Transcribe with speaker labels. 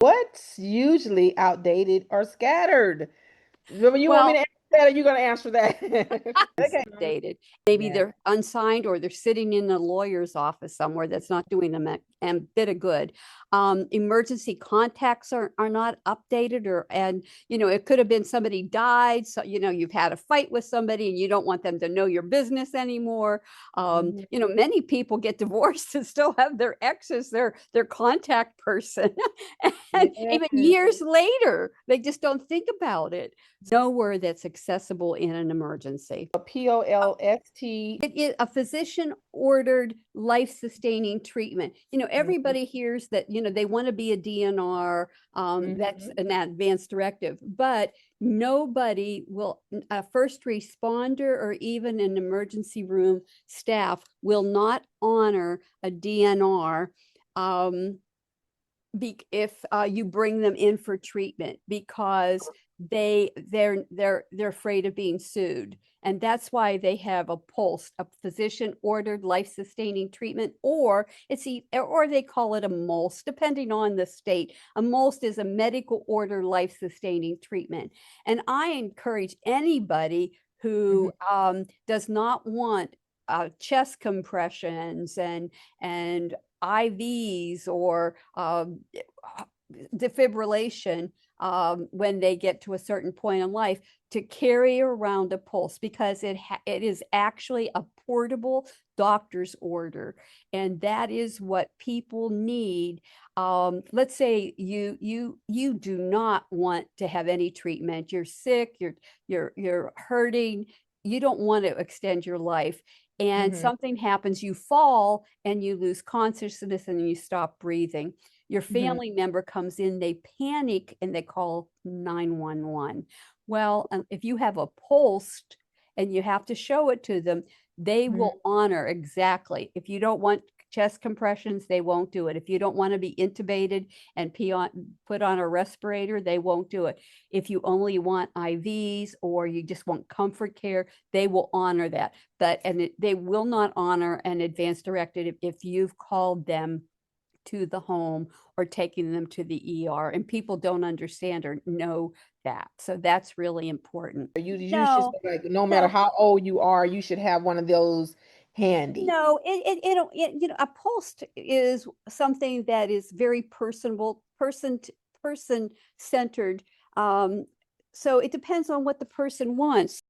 Speaker 1: What's usually outdated or scattered? When you want me
Speaker 2: Well,
Speaker 1: to answer that, or you going to answer that?
Speaker 2: is
Speaker 1: Okay.
Speaker 2: dated. Maybe
Speaker 1: Yeah.
Speaker 2: they're unsigned or they're sitting in a lawyer's office somewhere that's not doing them a bit of good. Emergency contacts are not updated, or and it could have been somebody died, so you've had a fight with somebody and you don't want them to know your business anymore.
Speaker 1: Mhm.
Speaker 2: Many people get divorced and still have their exes their contact person, and
Speaker 1: Yeah.
Speaker 2: even years later they just don't think about it. Nowhere that's accessible in an emergency.
Speaker 1: POLST.
Speaker 2: It is a physician ordered life sustaining treatment.
Speaker 1: Mhm.
Speaker 2: Everybody hears that, they want to be a DNR. That's
Speaker 1: Mhm.
Speaker 2: an advanced directive, but nobody will, a first responder or even an emergency room staff will not honor a DNR. If you bring them in for treatment, because they're afraid of being sued, and that's why they have a POLST, a physician ordered life sustaining treatment, or or they call it a MOLST depending on the state. A MOLST is a medical order life sustaining treatment, and I encourage anybody
Speaker 1: Mhm.
Speaker 2: who does not want chest compressions and IVs or defibrillation when they get to a certain point in life, to carry around a pulse, because it is actually a portable doctor's order, and that is what people need. Let's say you do not want to have any treatment. You're sick. You're hurting. You don't want to extend your life, and
Speaker 1: Mhm.
Speaker 2: something happens, you fall and you lose consciousness and you stop breathing. Your
Speaker 1: Mhm.
Speaker 2: family member comes in, they panic and they call 911. Well, if you have a pulse and you have to show it to them, they
Speaker 1: Mhm.
Speaker 2: will honor exactly. If you don't want chest compressions, they won't do it. If you don't want to be intubated and put on a respirator, they won't do it. If you only want IVs or you just want comfort care, they will honor that. They will not honor an advance directive if you've called them to the home or taking them to the ER, and people don't understand or know that. So that's really important.
Speaker 1: You should
Speaker 2: No,
Speaker 1: say, like, no matter
Speaker 2: no,
Speaker 1: how old you are, you should have one of those handy.
Speaker 2: no. A post is something that is very personable, person centered. So it depends on what the person wants.